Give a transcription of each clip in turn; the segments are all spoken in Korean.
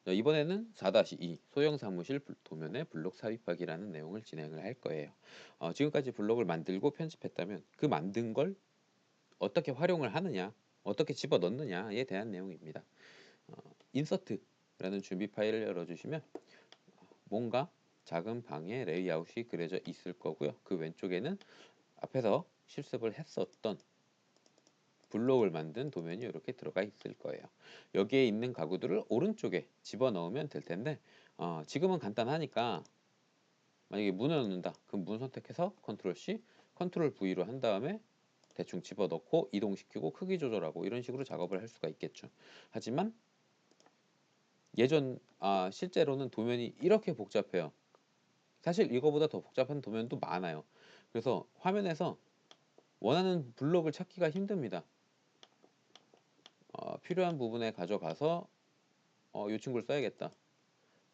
자, 이번에는 4-2 소형 사무실 도면에 블록 삽입하기라는 내용을 진행을 할 거예요. 지금까지 블록을 만들고 편집했다면 그 만든 걸 어떻게 활용을 하느냐, 어떻게 집어넣느냐에 대한 내용입니다. 인서트라는 준비 파일을 열어주시면 뭔가 작은 방에 레이아웃이 그려져 있을 거고요. 그 왼쪽에는 앞에서 실습을 했었던 블록을 만든 도면이 이렇게 들어가 있을 거예요. 여기에 있는 가구들을 오른쪽에 집어넣으면 될 텐데 지금은 간단하니까 만약에 문을 넣는다. 그럼 문 선택해서 컨트롤 C, 컨트롤 V로 한 다음에 대충 집어넣고 이동시키고 크기 조절하고 이런 식으로 작업을 할 수가 있겠죠. 하지만 실제로는 도면이 이렇게 복잡해요. 사실 이거보다 더 복잡한 도면도 많아요. 그래서 화면에서 원하는 블록을 찾기가 힘듭니다. 필요한 부분에 가져가서 이 친구를 써야겠다.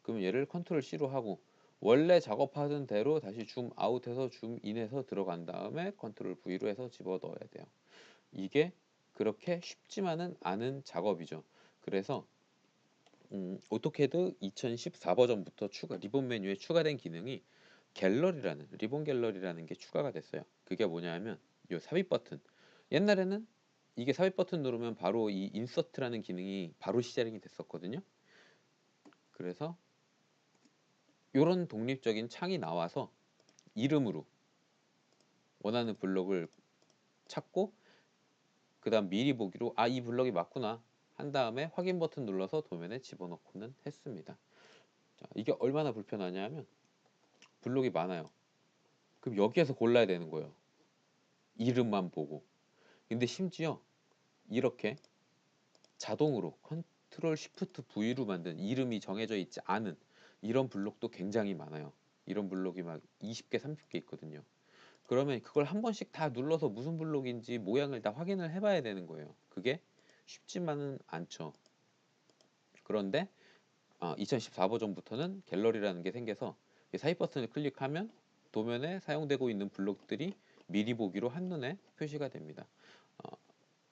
그러면 얘를 컨트롤 C로 하고 원래 작업하던 대로 다시 줌 아웃해서 줌 인해서 들어간 다음에 컨트롤 V로 해서 집어 넣어야 돼요. 이게 그렇게 쉽지만은 않은 작업이죠. 그래서 오토캐드 2014 버전부터 리본 메뉴에 추가된 기능이 리본 갤러리라는 게 추가가 됐어요. 그게 뭐냐면 요 삽입 버튼. 옛날에는 이게 삽입 버튼 누르면 바로 이 인서트라는 기능이 바로 시작이 됐었거든요. 그래서 요런 독립적인 창이 나와서 이름으로 원하는 블록을 찾고 그 다음 미리 보기로 이 블록이 맞구나 한 다음에 확인 버튼 눌러서 도면에 집어넣고는 했습니다. 자, 이게 얼마나 불편하냐면 블록이 많아요. 그럼 여기에서 골라야 되는 거예요. 이름만 보고. 근데 심지어 이렇게 자동으로 컨트롤 시프트 V로 만든 이름이 정해져 있지 않은 이런 블록도 굉장히 많아요. 이런 블록이 막 20개, 30개 있거든요. 그러면 그걸 한 번씩 다 눌러서 무슨 블록인지 모양을 다 확인을 해봐야 되는 거예요. 그게 쉽지만은 않죠. 그런데 2014 버전부터는 갤러리라는 게 생겨서 삽입 버튼을 클릭하면 도면에 사용되고 있는 블록들이 미리 보기로 한눈에 표시가 됩니다.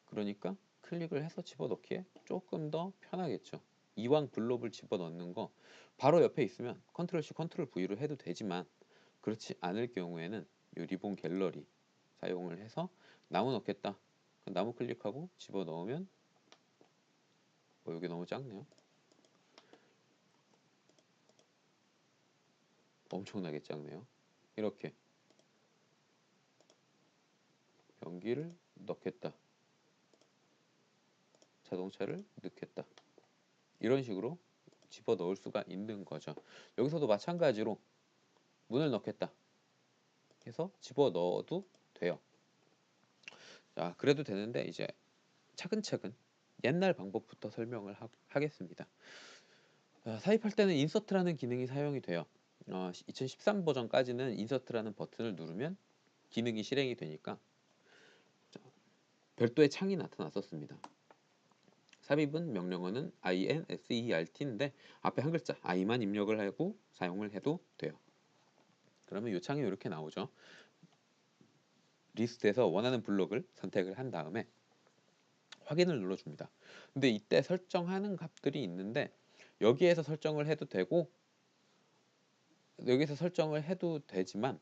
그러니까 클릭을 해서 집어넣기에 조금 더 편하겠죠. 이왕 블록을 집어넣는 거 바로 옆에 있으면 컨트롤 C, 컨트롤 V로 해도 되지만 그렇지 않을 경우에는 이 리본 갤러리 사용을 해서 나무 넣겠다. 나무 클릭하고 집어넣으면 여기 너무 작네요. 엄청나게 작네요. 이렇게 변기를 넣겠다. 자동차를 넣겠다. 이런 식으로 집어넣을 수가 있는 거죠. 여기서도 마찬가지로 문을 넣겠다 해서 집어넣어도 돼요. 자, 그래도 되는데 이제 차근차근 옛날 방법부터 설명을 하겠습니다. 삽입할 때는 인서트라는 기능이 사용이 돼요. 2013 버전까지는 인서트라는 버튼을 누르면 기능이 실행이 되니까 별도의 창이 나타났었습니다. 삽입은 명령어는 INSERT인데 앞에 한 글자 I만 입력을 하고 사용을 해도 돼요. 그러면 이 창이 이렇게 나오죠. 리스트에서 원하는 블록을 선택을 한 다음에 확인을 눌러줍니다. 근데 이때 설정하는 값들이 있는데 여기에서 설정을 해도 되고 여기서 설정을 해도 되지만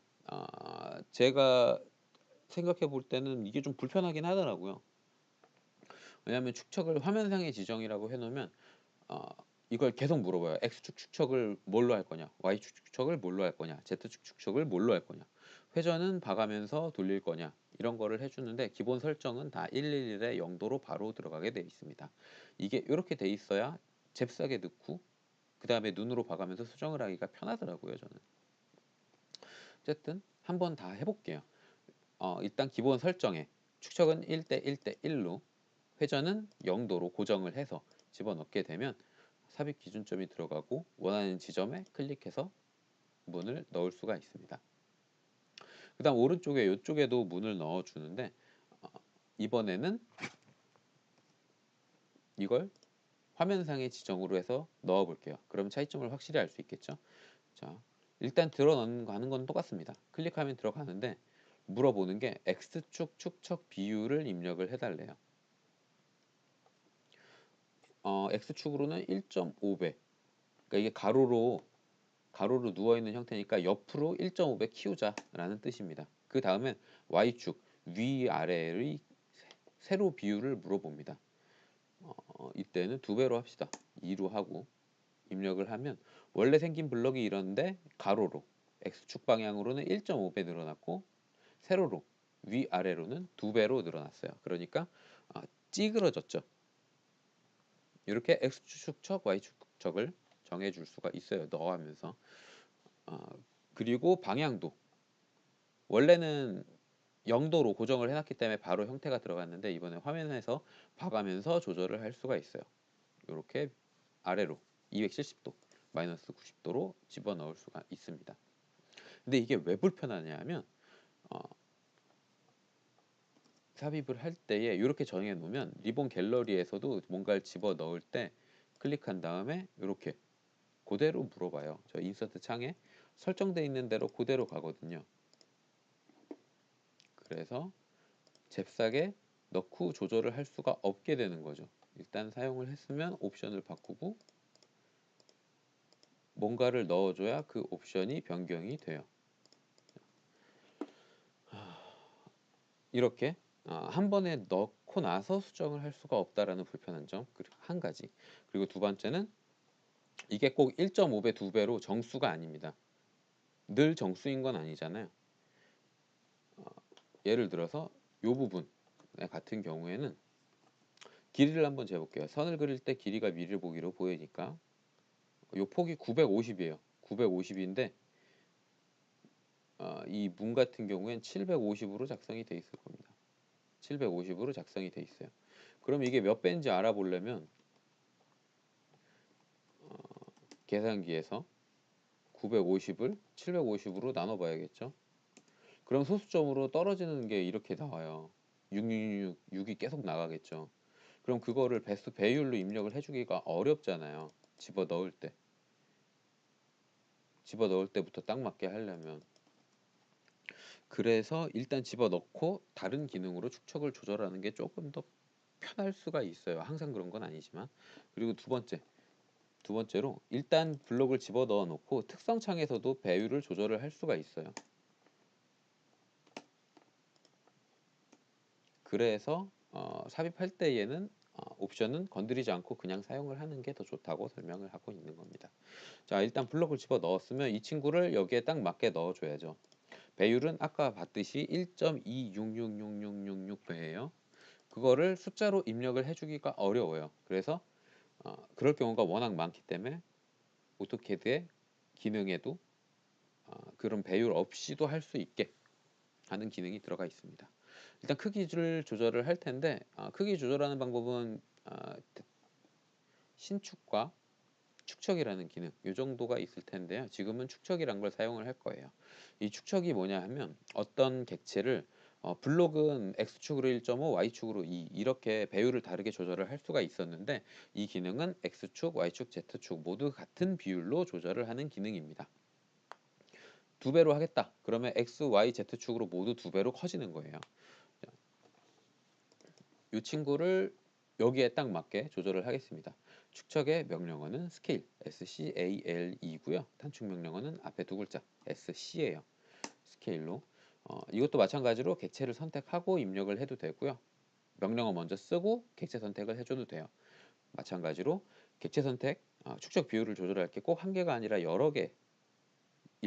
제가 생각해 볼 때는 이게 좀 불편하긴 하더라고요. 왜냐하면 축척을 화면상의 지정이라고 해놓으면 이걸 계속 물어봐요. X축 축척을 뭘로 할 거냐, Y축 축척을 뭘로 할 거냐, Z축 축척을 뭘로 할 거냐, 회전은 봐가면서 돌릴 거냐 이런 거를 해주는데 기본 설정은 다 111에 0도로 바로 들어가게 돼 있습니다. 이게 이렇게 돼 있어야 잽싸게 넣고 그 다음에 눈으로 봐가면서 수정을 하기가 편하더라고요. 저는 어쨌든 한번 다 해볼게요. 일단 기본 설정에 축척은 1대 1대 1로 회전은 0도로 고정을 해서 집어넣게 되면 삽입 기준점이 들어가고 원하는 지점에 클릭해서 문을 넣을 수가 있습니다. 그 다음 오른쪽에 이쪽에도 문을 넣어 주는데 이번에는 이걸 화면상의 지정으로 해서 넣어 볼게요. 그럼 차이점을 확실히 알 수 있겠죠. 자, 일단 가는 건 똑같습니다. 클릭하면 들어가는데 물어보는 게 X축 축척 비율을 입력을 해달래요. X축으로는 1.5배, 그러니까 이게 가로로 누워 있는 형태니까 옆으로 1.5배 키우자라는 뜻입니다. 그 다음엔 y축 위아래의 세로 비율을 물어봅니다. 이때는 두 배로 합시다. 2로 하고 입력을 하면 원래 생긴 블럭이 이런데 가로로 x축 방향으로는 1.5배 늘어났고 세로로 위아래로는 두 배로 늘어났어요. 그러니까 찌그러졌죠. 이렇게 x축척, y축척을 정해줄 수가 있어요. 넣어가면서. 그리고 방향도 원래는 0도로 고정을 해놨기 때문에 바로 형태가 들어갔는데 이번에 화면에서 봐가면서 조절을 할 수가 있어요. 이렇게 아래로 270도, 마이너스 90도로 집어넣을 수가 있습니다. 근데 이게 왜 불편하냐면 삽입을 할 때에 이렇게 정해 놓으면 리본 갤러리에서도 뭔가를 집어넣을 때 클릭한 다음에 이렇게 그대로 물어봐요. 저 인서트 창에 설정되어 있는 대로 그대로 가거든요. 그래서 잽싸게 넣고 조절을 할 수가 없게 되는 거죠. 일단 사용을 했으면 옵션을 바꾸고 뭔가를 넣어줘야 그 옵션이 변경이 돼요. 이렇게 한 번에 넣고 나서 수정을 할 수가 없다라는 불편한 점 한 가지. 그리고 두 번째는 이게 꼭 1.5배, 2배로 정수가 아닙니다. 늘 정수인 건 아니잖아요. 예를 들어서 이 부분 같은 경우에는 길이를 한번 재볼게요. 선을 그릴 때 길이가 미를 보기로 보이니까 이 폭이 950이에요. 950인데 이 문 같은 경우엔 750으로 작성이 돼 있을 겁니다. 750으로 작성이 돼 있어요. 그럼 이게 몇 배인지 알아보려면 계산기에서 950을 750으로 나눠봐야겠죠. 그럼 소수점으로 떨어지는 게 이렇게 나와요. 666, 6이 계속 나가겠죠. 그럼 그거를 배수 배율로 입력을 해주기가 어렵잖아요. 집어넣을 때부터 딱 맞게 하려면. 그래서 일단 집어넣고 다른 기능으로 축척을 조절하는 게 조금 더 편할 수가 있어요. 항상 그런 건 아니지만. 그리고 두 번째로 일단 블록을 집어넣어 놓고 특성 창에서도 배율을 조절을 할 수가 있어요. 그래서 삽입할 때에는 옵션은 건드리지 않고 그냥 사용을 하는 게 더 좋다고 설명을 하고 있는 겁니다. 자, 일단 블록을 집어 넣었으면 이 친구를 여기에 딱 맞게 넣어줘야죠. 배율은 아까 봤듯이 1.2666666배예요. 그거를 숫자로 입력을 해주기가 어려워요. 그래서 그럴 경우가 워낙 많기 때문에 오토캐드의 기능에도 그런 배율 없이도 할 수 있게 하는 기능이 들어가 있습니다. 일단 크기를 조절을 할 텐데 크기 조절하는 방법은 신축과 축척이라는 기능 이 정도가 있을 텐데요. 지금은 축척이란 걸 사용을 할 거예요. 이 축척이 뭐냐 하면 어떤 객체를 블록은 X축으로 1.5, Y축으로 2 이렇게 배율을 다르게 조절을 할 수가 있었는데 이 기능은 X축, Y축, Z축 모두 같은 비율로 조절을 하는 기능입니다. 두 배로 하겠다. 그러면 X, Y, Z축으로 모두 두 배로 커지는 거예요. 이 친구를 여기에 딱 맞게 조절을 하겠습니다. 축척의 명령어는 scale, SCALE고요. 단축 명령어는 앞에 두 글자 SC예요. 스케일로 이것도 마찬가지로 객체를 선택하고 입력을 해도 되고요. 명령어 먼저 쓰고 객체 선택을 해줘도 돼요. 마찬가지로 객체 선택, 축척 비율을 조절할 게 꼭 한 개가 아니라 여러 개일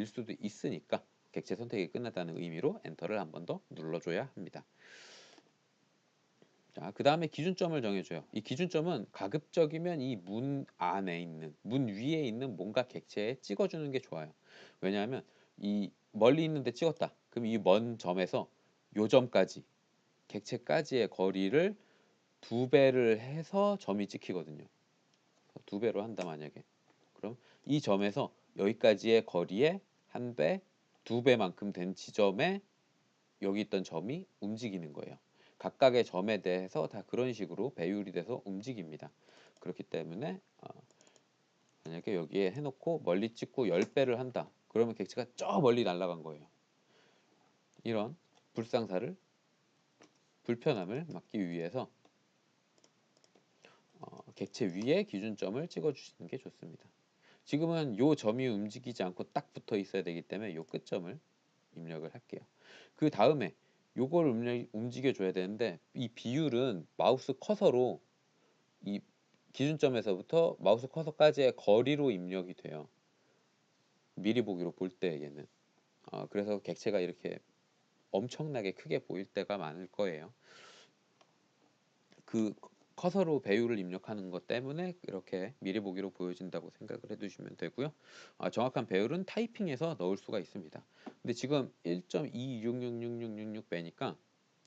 수도 있으니까 객체 선택이 끝났다는 의미로 엔터를 한 번 더 눌러줘야 합니다. 자, 그 다음에 기준점을 정해줘요. 이 기준점은 가급적이면 이 문 안에 있는, 문 위에 있는 뭔가 객체에 찍어주는 게 좋아요. 왜냐하면 이 멀리 있는데 찍었다. 그럼 이 먼 점에서 요 점까지, 객체까지의 거리를 두 배를 해서 점이 찍히거든요. 두 배로 한다 만약에. 그럼 이 점에서 여기까지의 거리에 한 배, 두 배만큼 된 지점에 여기 있던 점이 움직이는 거예요. 각각의 점에 대해서 다 그런 식으로 배율이 돼서 움직입니다. 그렇기 때문에 만약에 여기에 해놓고 멀리 찍고 10배를 한다. 그러면 객체가 저 멀리 날아간 거예요. 이런 불편함을 막기 위해서 객체 위에 기준점을 찍어주시는 게 좋습니다. 지금은 요 점이 움직이지 않고 딱 붙어 있어야 되기 때문에 요 끝점을 입력을 할게요. 그 다음에 요걸 움직여 줘야 되는데 이 비율은 마우스 커서로 이 기준점에서부터 마우스 커서까지의 거리로 입력이 돼요. 미리 보기로 볼 때 얘는. 그래서 객체가 이렇게 엄청나게 크게 보일 때가 많을 거예요. 그 커서로 배율을 입력하는 것 때문에 이렇게 미리 보기로 보여진다고 생각을 해두시면 되고요. 정확한 배율은 타이핑해서 넣을 수가 있습니다. 근데 지금 1.2666666배니까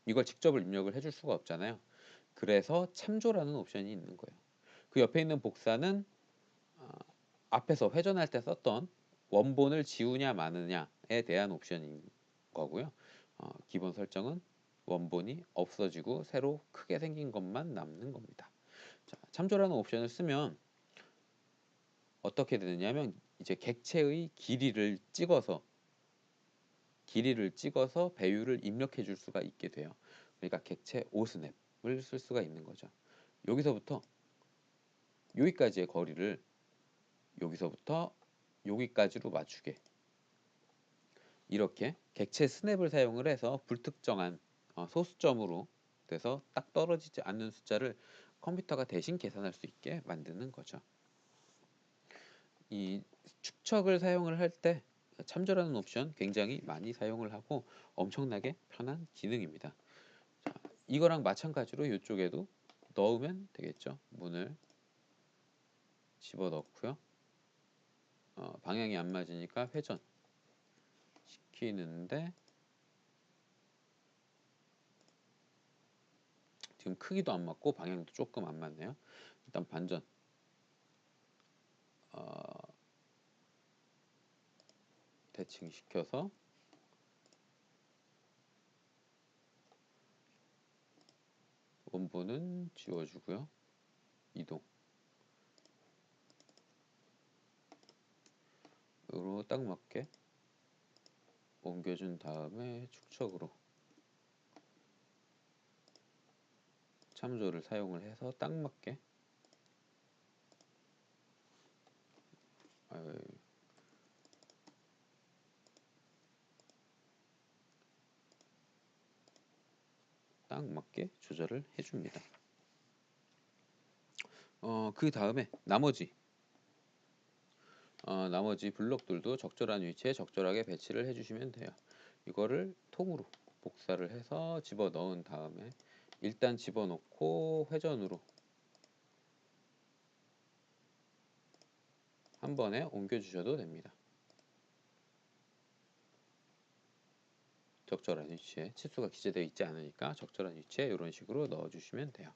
이걸 직접 입력을 해줄 수가 없잖아요. 그래서 참조라는 옵션이 있는 거예요. 그 옆에 있는 복사는 앞에서 회전할 때 썼던 원본을 지우냐 마느냐에 대한 옵션인 거고요. 기본 설정은 원본이 없어지고 새로 크게 생긴 것만 남는 겁니다. 자, 참조라는 옵션을 쓰면 어떻게 되느냐면 이제 객체의 길이를 찍어서 배율을 입력해 줄 수가 있게 돼요. 그러니까 객체 5스냅을 쓸 수가 있는 거죠. 여기서부터 여기까지의 거리를 여기서부터 여기까지로 맞추게 이렇게 객체 스냅을 사용을 해서 불특정한 소수점으로 돼서 딱 떨어지지 않는 숫자를 컴퓨터가 대신 계산할 수 있게 만드는 거죠. 이 축척을 사용을 할 때 참조라는 옵션 굉장히 많이 사용을 하고 엄청나게 편한 기능입니다. 자, 이거랑 마찬가지로 이쪽에도 넣으면 되겠죠. 문을 집어 넣고요. 방향이 안 맞으니까 회전 시키는데 지금 크기도 안 맞고 방향도 조금 안 맞네요. 일단 반전 대칭시켜서 원본은 지워주고요. 이동 으로 딱 맞게 옮겨준 다음에 축척으로 참조를 사용을 해서 딱 맞게 딱 맞게 조절을 해줍니다. 그 다음에 나머지 블록들도 적절한 위치에 적절하게 배치를 해주시면 돼요. 이거를 통으로 복사를 해서 집어 넣은 다음에 일단 집어넣고 회전으로 한 번에 옮겨 주셔도 됩니다. 적절한 위치에 치수가 기재되어 있지 않으니까 적절한 위치에 이런 식으로 넣어 주시면 돼요.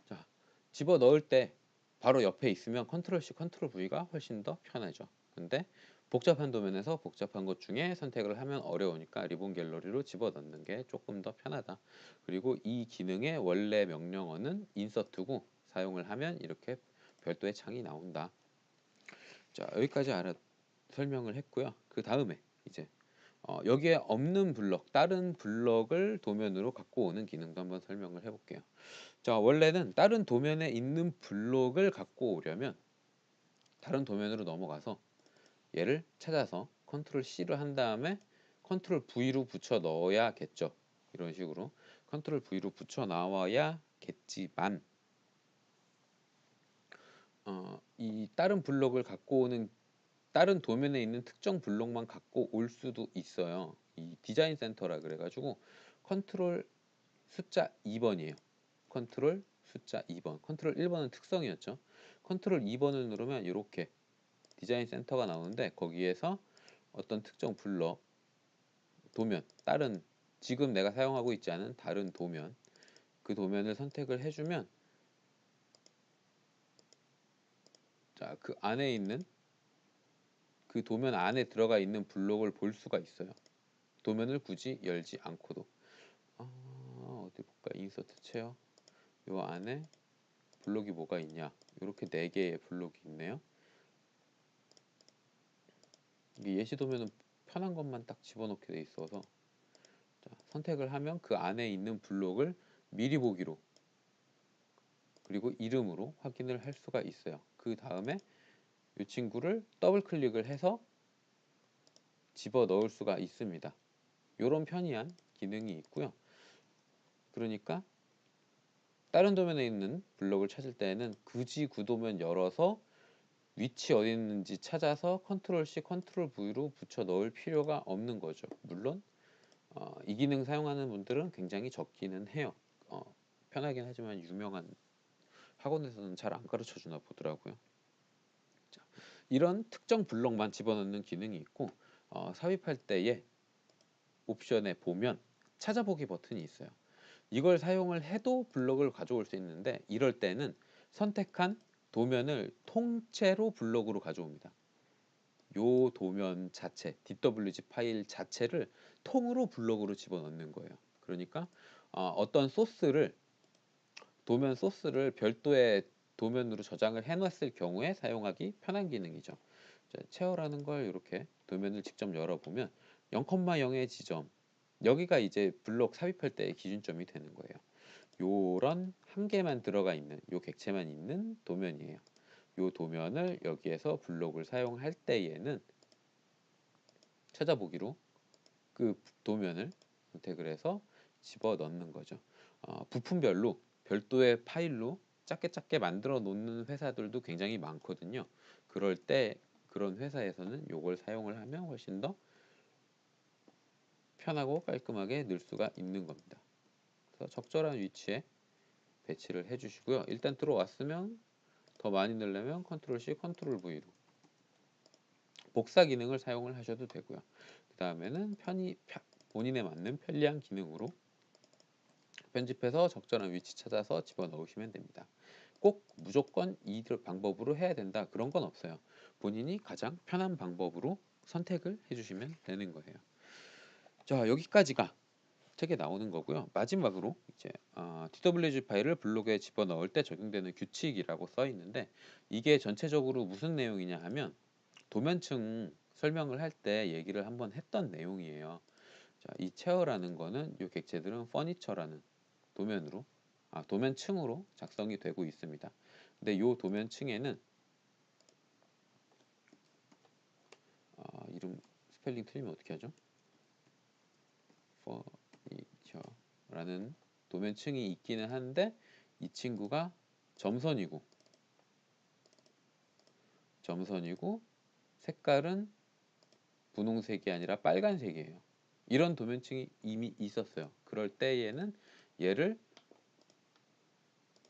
자, 집어 넣을 때 바로 옆에 있으면 컨트롤 C, 컨트롤 V가 훨씬 더 편하죠. 근데 복잡한 도면에서 복잡한 것 중에 선택을 하면 어려우니까 리본 갤러리로 집어 넣는 게 조금 더 편하다. 그리고 이 기능의 원래 명령어는 인서트고 사용을 하면 이렇게 별도의 창이 나온다. 자, 여기까지 설명을 했고요. 그 다음에 이제 여기에 없는 블럭, 다른 블럭을 도면으로 갖고 오는 기능도 한번 설명을 해볼게요. 자, 원래는 다른 도면에 있는 블록을 갖고 오려면 다른 도면으로 넘어가서 얘를 찾아서 컨트롤 C를 한 다음에 컨트롤 V로 붙여 넣어야겠죠. 이런 식으로 컨트롤 V로 붙여 나와야겠지만 이 다른 블록을 갖고 오는 다른 도면에 있는 특정 블록만 갖고 올 수도 있어요. 이 디자인 센터라 그래가지고 컨트롤 숫자 2번이에요. 컨트롤 숫자 2번. 컨트롤 1번은 특성이었죠. 컨트롤 2번을 누르면 이렇게 디자인 센터가 나오는데 거기에서 어떤 특정 블럭, 도면, 다른 지금 내가 사용하고 있지 않은 다른 도면, 그 도면을 선택을 해주면 자, 그 안에 있는 그 도면 안에 들어가 있는 블록을 볼 수가 있어요. 도면을 굳이 열지 않고도. 어디 볼까? 인서트 체어. 요 안에 블록이 뭐가 있냐? 이렇게 4개의 블록이 있네요. 이게 예시 도면은 편한 것만 딱 집어넣게 돼 있어서 자, 선택을 하면 그 안에 있는 블록을 미리 보기로 그리고 이름으로 확인을 할 수가 있어요. 그 다음에 이 친구를 더블 클릭을 해서 집어 넣을 수가 있습니다. 이런 편리한 기능이 있고요. 그러니까 다른 도면에 있는 블록을 찾을 때에는 굳이 그 도면 열어서 위치 어디 있는지 찾아서 컨트롤 C, 컨트롤 V로 붙여 넣을 필요가 없는 거죠. 물론 이 기능 사용하는 분들은 굉장히 적기는 해요. 편하긴 하지만 유명한 학원에서는 잘 안 가르쳐 주나 보더라고요. 자, 이런 특정 블록만 집어넣는 기능이 있고 삽입할 때에 옵션에 보면 찾아보기 버튼이 있어요. 이걸 사용을 해도 블록을 가져올 수 있는데 이럴 때는 선택한 도면을 통째로 블록으로 가져옵니다. 요 도면 자체, DWG 파일 자체를 통으로 블록으로 집어넣는 거예요. 그러니까 어떤 소스를 도면 소스를 별도의 도면으로 저장을 해놨을 경우에 사용하기 편한 기능이죠. 자, 체어라는 걸 이렇게 도면을 직접 열어보면 0,0의 지점, 여기가 이제 블록 삽입할 때의 기준점이 되는 거예요. 요런 한 개만 들어가 있는, 요 객체만 있는 도면이에요. 요 도면을 여기에서 블록을 사용할 때에는 찾아보기로 그 도면을 선택을 해서 집어 넣는 거죠. 부품별로 별도의 파일로 작게 작게 만들어 놓는 회사들도 굉장히 많거든요. 그럴 때 그런 회사에서는 요걸 사용을 하면 훨씬 더 편하고 깔끔하게 넣을 수가 있는 겁니다. 그래서 적절한 위치에 배치를 해 주시고요. 일단 들어왔으면 더 많이 넣으려면 컨트롤 C, 컨트롤 V로 복사 기능을 사용을 하셔도 되고요. 그 다음에는 본인에 맞는 편리한 기능으로 편집해서 적절한 위치 찾아서 집어넣으시면 됩니다. 꼭 무조건 이 방법으로 해야 된다 그런 건 없어요. 본인이 가장 편한 방법으로 선택을 해주시면 되는 거예요. 자, 여기까지가 책에 나오는 거고요. 마지막으로 이제 TWG 파일을 블록에 집어넣을 때 적용되는 규칙이라고 써 있는데 이게 전체적으로 무슨 내용이냐 하면 도면층 설명을 할 때 얘기를 한번 했던 내용이에요. 자, 이 체어라는 거는 이 객체들은 퍼니처라는 도면으로 도면층으로 작성이 되고 있습니다. 근데 이 도면층에는 이름 스펠링 틀리면 어떻게 하죠? 퍼니처라는 도면층이 있기는 한데 이 친구가 점선이고 색깔은 분홍색이 아니라 빨간색이에요. 이런 도면층이 이미 있었어요. 그럴 때에는 얘를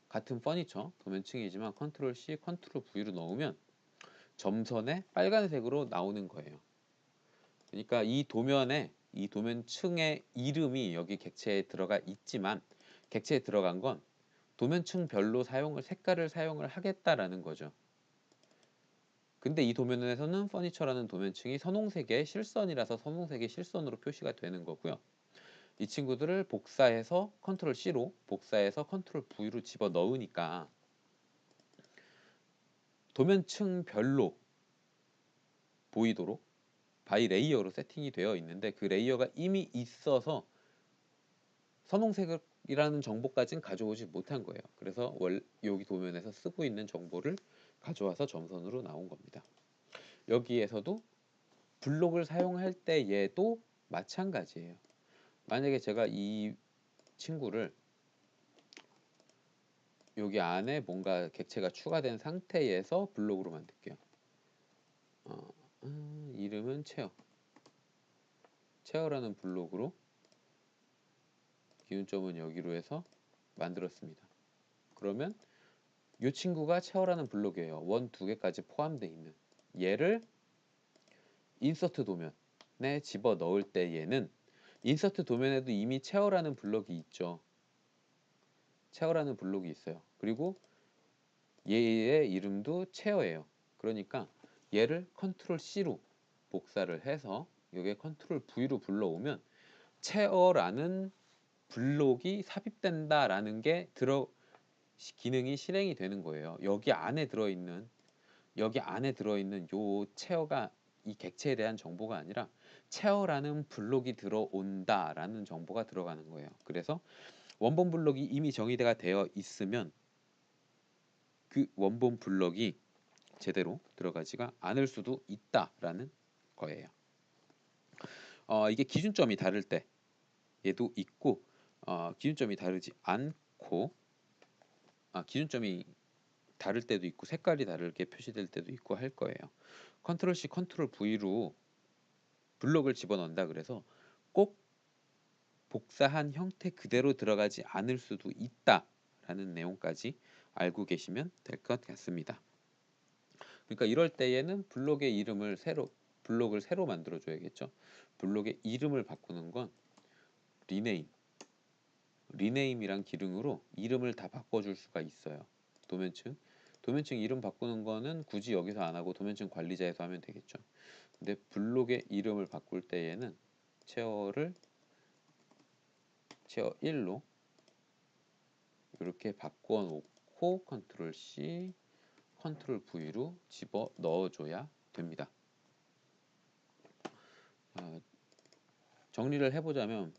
같은 퍼니처 도면층이지만 컨트롤 C, 컨트롤 V로 넣으면 점선에 빨간색으로 나오는 거예요. 그러니까 이 도면층의 이름이 여기 객체에 들어가 있지만 객체에 들어간 건 도면층별로 색깔을 사용을 하겠다라는 거죠. 근데 이 도면에서는 퍼니처라는 도면층이 선홍색의 실선이라서 선홍색의 실선으로 표시가 되는 거고요. 이 친구들을 복사해서 컨트롤 C로 복사해서 컨트롤 V로 집어 넣으니까 도면층별로 보이도록 바이 레이어로 세팅이 되어 있는데 그 레이어가 이미 있어서 선홍색이라는 정보까지는 가져오지 못한 거예요. 그래서 여기 도면에서 쓰고 있는 정보를 가져와서 점선으로 나온 겁니다. 여기에서도 블록을 사용할 때 얘도 마찬가지예요. 만약에 제가 이 친구를 여기 안에 뭔가 객체가 추가된 상태에서 블록으로 만들게요. 이름은 체어라는 블록으로 기준점은 여기로 해서 만들었습니다. 그러면 이 친구가 체어라는 블록이에요. 원 두 개까지 포함되어 있는 얘를 인서트 도면에 집어 넣을 때 얘는 인서트 도면에도 이미 체어라는 블록이 있죠. 체어라는 블록이 있어요. 그리고 얘의 이름도 체어예요. 그러니까 얘를 컨트롤 C로 복사를 해서 여기에 컨트롤 V로 불러오면 체어라는 블록이 삽입된다라는 게 기능이 실행이 되는 거예요. 여기 안에 들어있는 요 체어가 이 객체에 대한 정보가 아니라 체어라는 블록이 들어온다라는 정보가 들어가는 거예요. 그래서 원본 블록이 이미 정의가 되어 있으면 그 원본 블록이 제대로 들어가지가 않을 수도 있다라는 거예요. 이게 기준점이 다를 때 얘도 있고 기준점이 다르지 않고 기준점이 다를 때도 있고 색깔이 다르게 표시될 때도 있고 할 거예요. 컨트롤 C, 컨트롤 V로 블록을 집어넣는다 그래서 꼭 복사한 형태 그대로 들어가지 않을 수도 있다라는 내용까지 알고 계시면 될 것 같습니다. 그러니까 이럴 때에는 블록을 새로 만들어 줘야겠죠. 블록의 이름을 바꾸는 건 리네임이란 기능으로 이름을 다 바꿔줄 수가 있어요. 도면층 이름 바꾸는 거는 굳이 여기서 안 하고 도면층 관리자에서 하면 되겠죠. 근데 블록의 이름을 바꿀 때에는 체어 1로 이렇게 바꿔 놓고 컨트롤 C, 컨트롤 V로 집어 넣어줘야 됩니다. 정리를 해보자면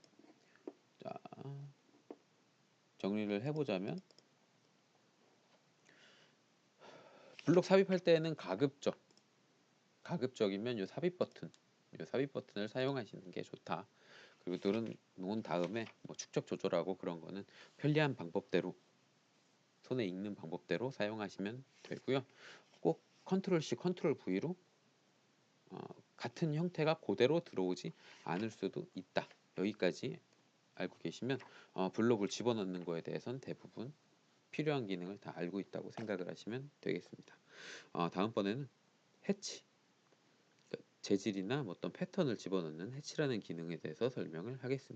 블록 삽입할 때는 가급적이면 요 삽입 버튼을 사용하시는 게 좋다. 그리고 놓은 다음에 뭐 축적 조절하고 그런 거는 편리한 방법대로 손에 익는 방법대로 사용하시면 되고요. 꼭 컨트롤 C, 컨트롤 V로 같은 형태가 그대로 들어오지 않을 수도 있다. 여기까지 알고 계시면 블록을 집어넣는 거에 대해서는 대부분 필요한 기능을 다 알고 있다고 생각을 하시면 되겠습니다. 다음번에는 해치, 그러니까 재질이나 어떤 패턴을 집어넣는 해치라는 기능에 대해서 설명을 하겠습니다.